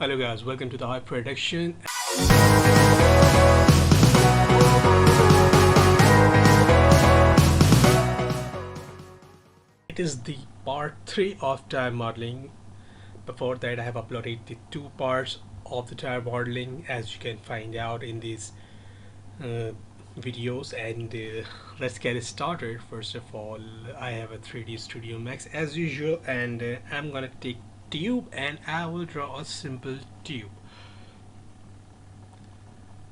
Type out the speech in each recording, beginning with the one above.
Hello guys, welcome to the Hive Production. It is the part 3 of tire modeling. Before that I have uploaded the 2 parts of the tire modeling, as you can find out in these uh, videos, and let's get started. First of all, I have a 3D Studio Max as usual, and I'm gonna take tube and I will draw a simple tube,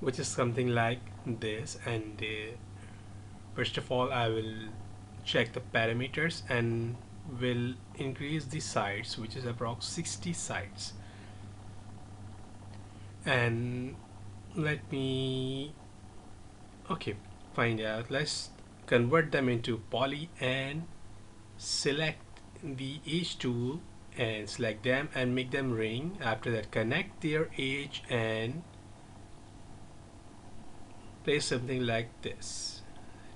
which is something like this. And first of all, I will check the parameters and will increase the sides, which is approx 60 sides, and let me find out. Let's convert them into poly and select the edge tool and select them and make them ring. After that, connect their edge and place something like this.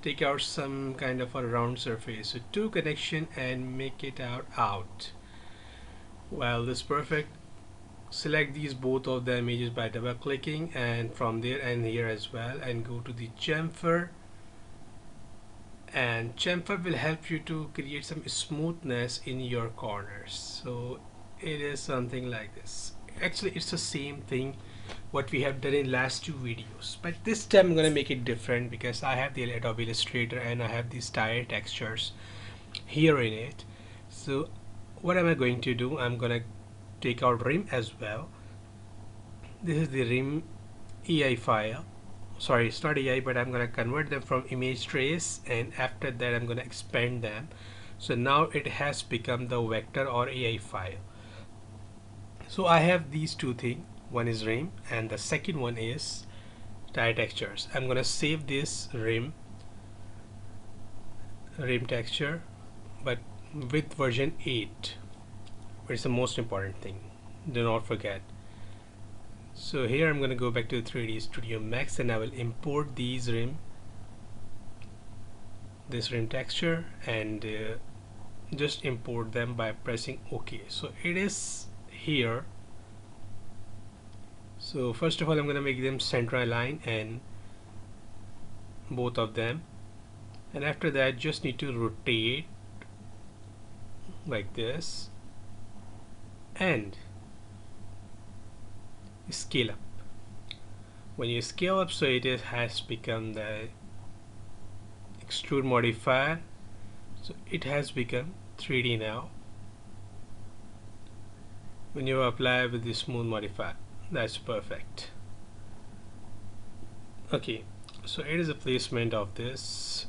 Take out some kind of a round surface, so 2 connection, and make it out. Well, this is perfect. Select these both of the images by double clicking, and from there and here as well, and go to the chamfer, and chamfer will help you to create some smoothness in your corners. So it is something like this. Actually, it's the same thing what we have done in last 2 videos, but this time I'm gonna make it different because I have the Adobe Illustrator and I have these tire textures here in it. So what am I going to do? I'm gonna take out rim as well. This is the rim EI file. Sorry, it's not EI, but I'm gonna convert them from image trace, and after that I'm gonna expand them. So now it has become the vector or AI file. So I have these 2 things. One is rim and the second one is tire textures. I'm gonna save this rim texture, but with version 8, which is the most important thing. Do not forget. So here I'm going to go back to 3D Studio Max and I will import this rim texture, and just import them by pressing OK. So it is here. So first of all, I'm going to make them center align, and both of them, and after that just need to rotate like this and scale up. When you scale up, so it has become the extrude modifier, so it has become 3D now. When you apply with the smooth modifier, that's perfect. Okay, so it is a placement of this.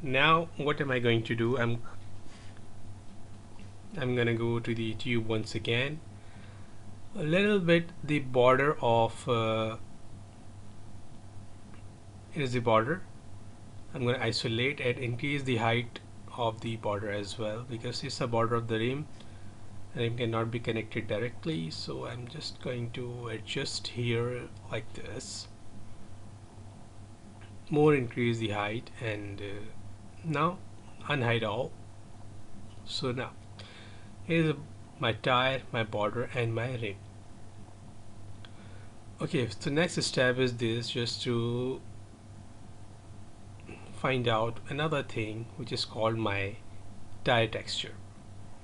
Now what am I going to do? I'm gonna go to the tube once again, a little bit the border of is the border. I'm going to isolate and increase the height of the border as well, because it's a border of the rim and it cannot be connected directly. So I'm just going to adjust here like this, more increase the height, and now unhide all. So now here's my tire, my border, and my rim. Okay, so next step is this, just to find out another thing which is called my tire texture.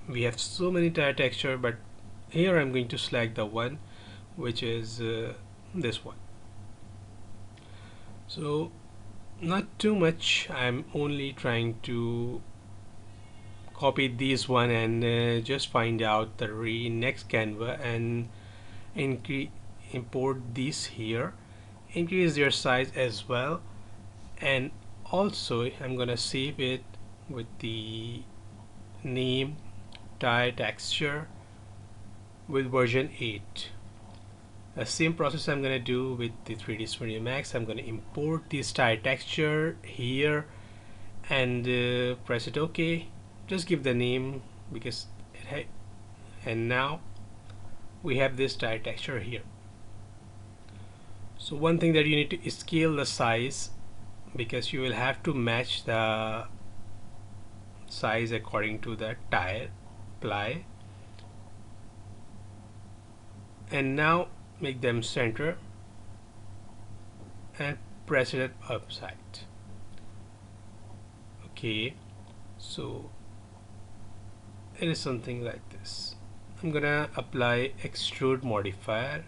We have so many tire texture, but here I'm going to select the one which is this one. So not too much, I'm only trying to copy this one and just find out the next Canva and import this here, increase their size as well, and also I'm gonna save it with the name tire texture with version 8. The same process I'm gonna do with the 3D Studio Max. I'm gonna import this tire texture here and press it OK. Just give the name because and now we have this tire texture here. So one thing that you need to scale the size, because you will have to match the size according to the tire ply, and now make them center and press it upside. Okay, so it is something like this. I'm gonna apply extrude modifier,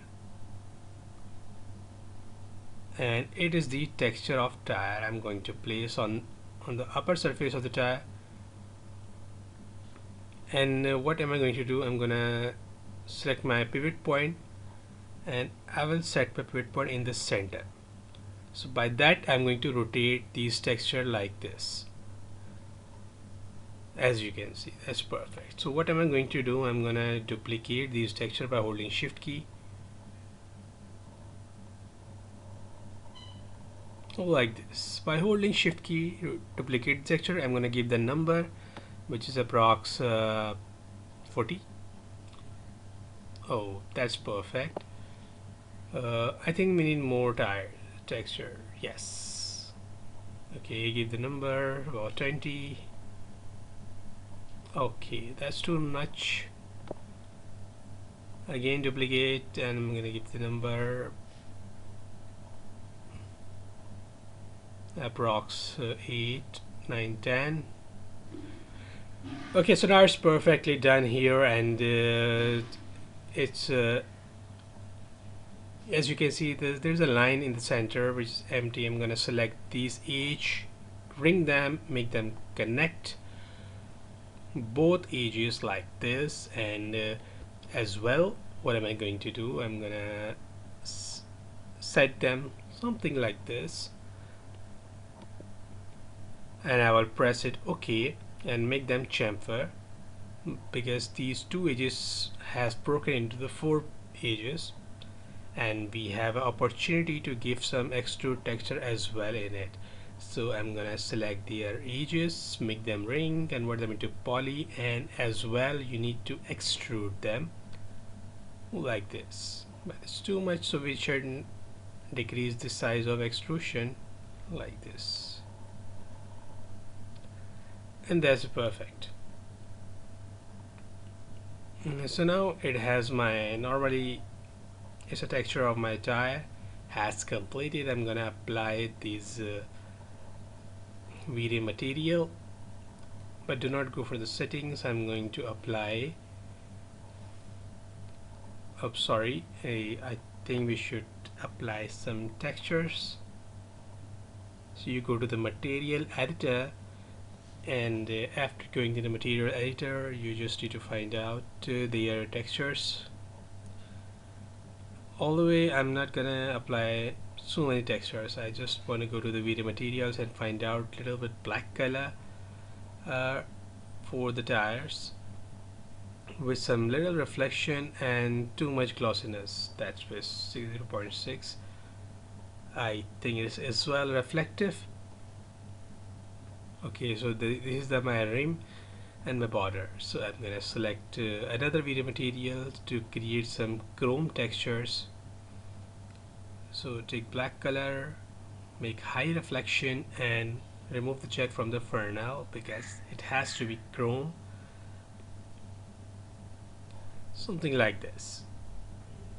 and it is the texture of tire I'm going to place on the upper surface of the tire. And what am I going to do? I'm gonna select my pivot point, and I will set my pivot point in the center. So by that I'm going to rotate these texture like this. As you can see, that's perfect. So what am I going to do? I'm gonna duplicate these texture by holding shift key, like this. By holding shift key, duplicate texture, I'm gonna give the number, which is approx 40. Oh, that's perfect. I think we need more tire texture. Yes. Okay, give the number about 20. Okay, that's too much. Again, duplicate, and I'm gonna give the number approx 8, 9, 10. Okay, so now it's perfectly done here, and it's as you can see, there's a line in the center which is empty. I'm gonna select these each, ring them, make them connect both edges like this, and as well, what am I going to do? I'm gonna set them something like this, and I will press it OK and make them chamfer, because these two edges has broken into the four edges, and we have an opportunity to give some extrude texture as well in it. So I'm gonna select their edges, make them ring, convert them into poly, and as well you need to extrude them like this. But it's too much, so we should decrease the size of extrusion like this. And that's perfect. So now it has my, normally it's a texture of my tire has completed. I'm gonna apply these V-Ray material, but do not go for the settings. I'm going to apply, oh sorry, I think we should apply some textures. So you go to the material editor, and after going to the material editor, you just need to find out their textures. All the way, I'm not gonna apply so many textures. I just want to go to the video materials and find out a little bit black color for the tires with some little reflection and too much glossiness. That's with 0.6. I think it is as well reflective. Okay, so this is my rim and my border. So I'm gonna select another video material to create some chrome textures. So take black color, make high reflection, and remove the jet from the funnel because it has to be chrome, something like this.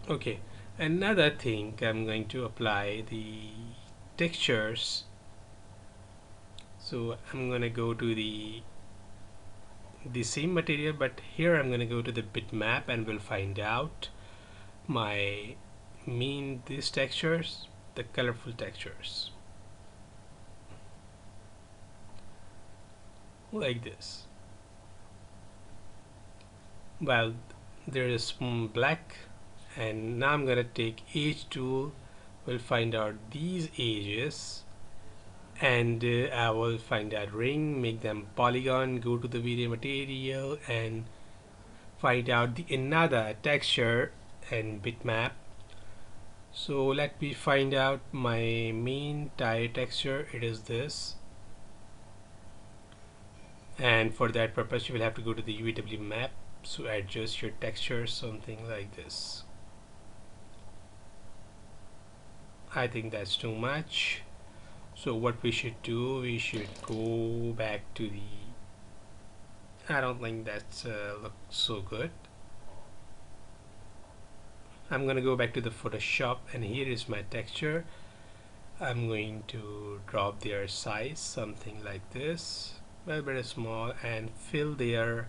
Okay, another thing, I'm going to apply the textures. So I'm gonna go to the same material, but here I'm gonna go to the bitmap, and we'll find out my these textures, the colorful textures, like this. Well, there is black, and now I'm gonna take edge tool. We'll find out these edges, and I will find that ring, make them polygon, go to the video material and find out the another texture and bitmap. So let me find out my main tire texture. It is this, and for that purpose you will have to go to the UVW map. So adjust your texture, something like this. I think that's too much. So what we should do, we should go back to the, I don't think that's looks so good. I'm going to go back to the Photoshop, and here is my texture. I'm going to drop their size something like this, a very small, and fill their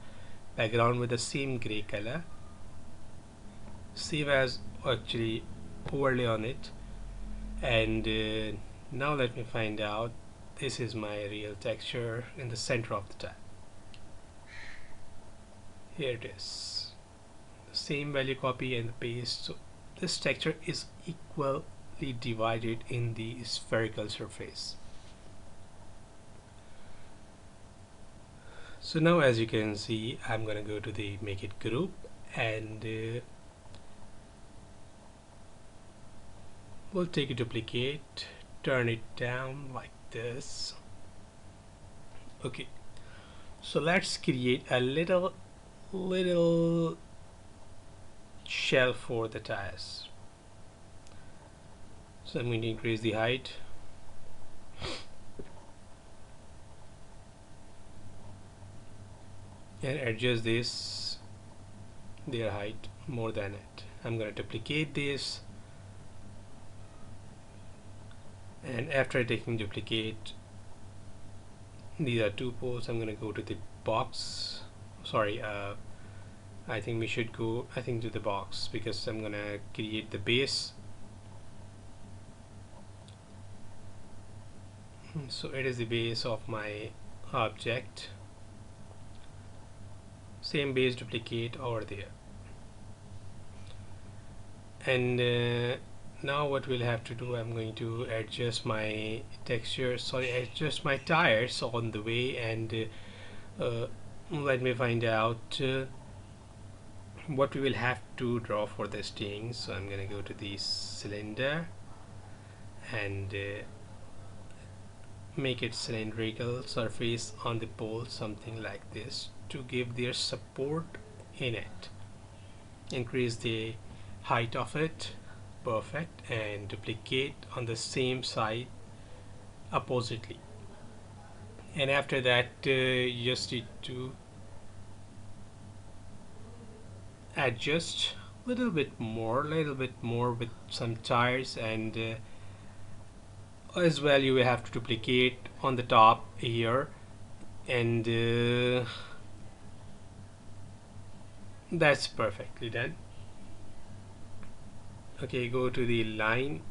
background with the same gray color. Save as, actually overlay on it, and now let me find out. This is my real texture in the center of the tab. Here it is, the same value, copy and paste. So this texture is equally divided in the spherical surface. So now, as you can see, I'm gonna go to the make it group, and we'll take a duplicate, turn it down like this. Okay, so let's create a little shell for the tires. So I'm going to increase the height, and adjust this, their height more than it. I'm going to duplicate this, and after taking duplicate, these are two poles. I'm going to go to the box. Sorry, I think we should go to the box, because I'm going to create the base. So it is the base of my object. Same base, duplicate over there. And now what we'll have to do, I'm going to adjust my texture, adjust my tires on the way, and let me find out what we will have to draw for this thing. So I'm going to go to the cylinder and make it cylindrical surface on the pole, something like this, to give their support in it. Increase the height of it, perfect, and duplicate on the same side oppositely. And after that, you just need to adjust a little bit more with some tires, and as well you will have to duplicate on the top here, and that's perfectly done. Okay, go to the line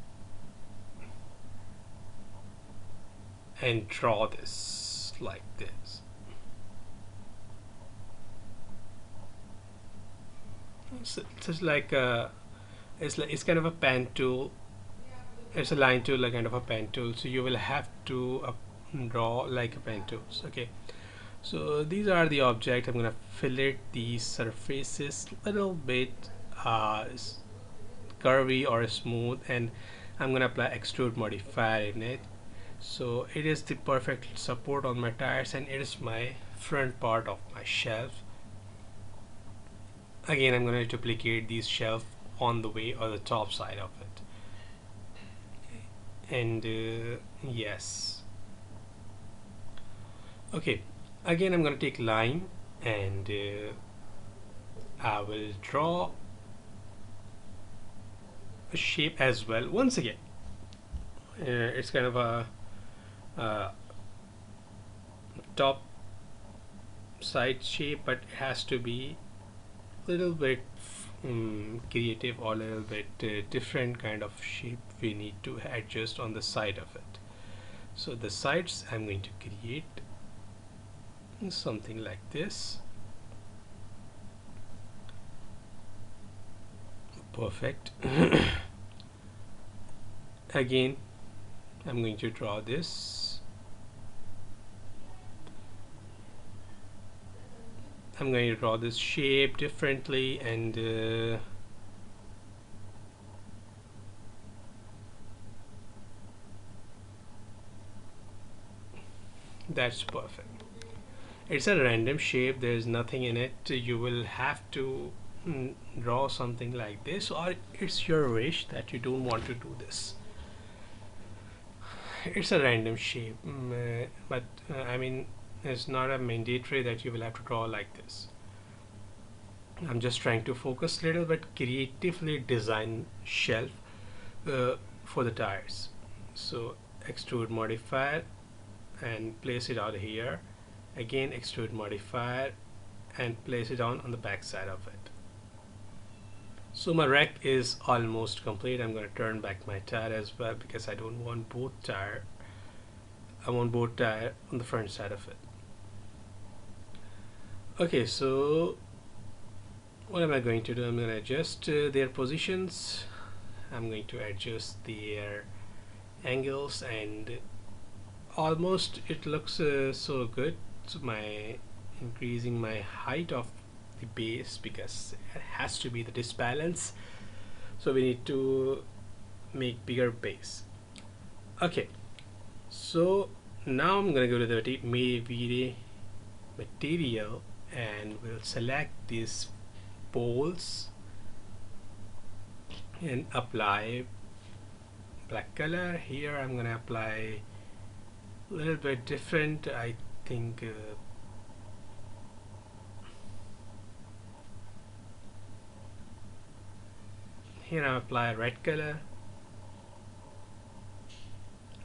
and draw this like this. So it's like it's kind of a pen tool. It's a line tool, like kind of a pen tool. So you will have to draw like a pen tools. Okay, so these are the object. I'm gonna fillet these surfaces a little bit curvy or smooth, and I'm gonna apply extrude modifier in it. So it is the perfect support on my tires, and it is my front part of my shelf. Again, I'm going to duplicate these shelf on the way, or the top side of it, and yes. Okay, again I'm going to take line, and I will draw a shape as well. Once again, it's kind of a top side shape, but it has to be a little bit creative, or a little bit different kind of shape we need to adjust on the side of it. So the sides, I'm going to create something like this. Perfect. Again, I'm going to draw this. I'm going to draw this shape differently, and that's perfect. It's a random shape, there's nothing in it. You will have to draw something like this, or it's your wish that you don't want to do this. It's a random shape, but I mean, it's not a mandatory that you will have to draw like this. I'm just trying to focus a little bit, creatively design shelf for the tires. So extrude modifier and place it out here. Again extrude modifier and place it on the back side of it. So my rack is almost complete. I'm going to turn back my tire as well because I don't want both tire. I want both tire on the front side of it. Okay, so what am I going to do? I'm going to adjust their positions. I'm going to adjust their angles, and almost it looks so good. So my increasing my height of the base because it has to be the disbalance, so we need to make bigger base. Okay, so now I'm gonna go to the material and we'll select these poles and apply black color. Here I'm gonna apply a little bit different. I think here I apply red color.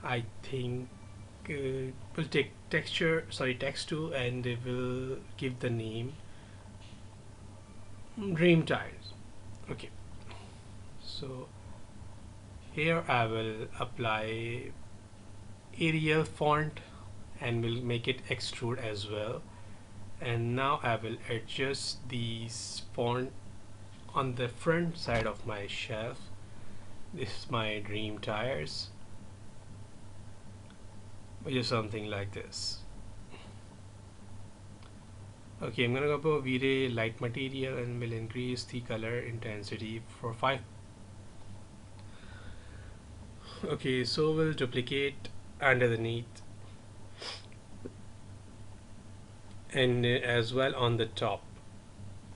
I think we'll take text tool, and it will give the name dream tires. Okay, so here I will apply Arial font and will make it extrude as well. And now I will adjust these font on the front side of my shelf. This is my dream tires, which is something like this. Okay, I'm gonna go for V-Ray light material and will increase the color intensity for 5. Okay, so we'll duplicate underneath and as well on the top.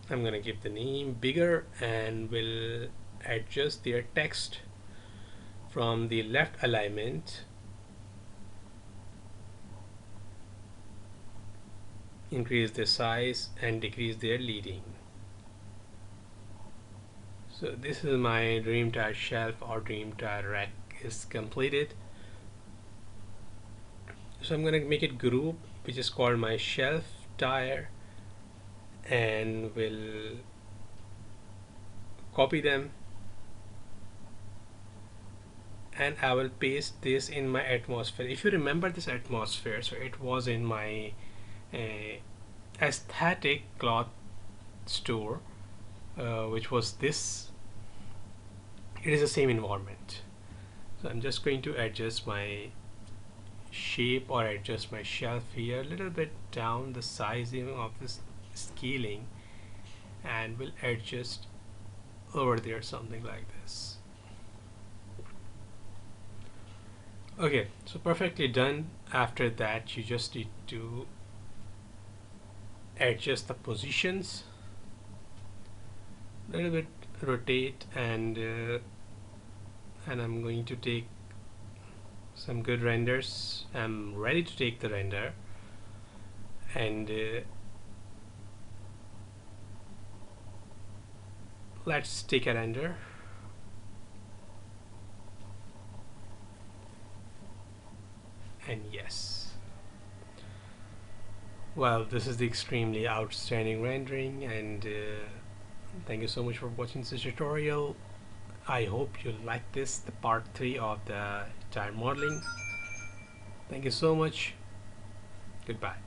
I'm gonna give the name bigger and will adjust their text from the left alignment, increase the size and decrease their leading. So this is my dream tire shelf or dream tire rack is completed. So I'm gonna make it group, which is called my shelf tire, and will copy them, and I will paste this in my atmosphere. If you remember this atmosphere, so it was in my aesthetic cloth store, which was this. It is the same environment. So I'm just going to adjust my shape or adjust my shelf here a little bit down, the sizing of this scaling, and will adjust over there something like this. Okay, so perfectly done. After that you just need to adjust the positions a little bit, rotate, and I'm going to take some good renders. I'm ready to take the render, and let's take a render. And yes, well, this is the extremely outstanding rendering, and thank you so much for watching this tutorial. I hope you like this, the part 3 of the tire modeling. Thank you so much. Goodbye.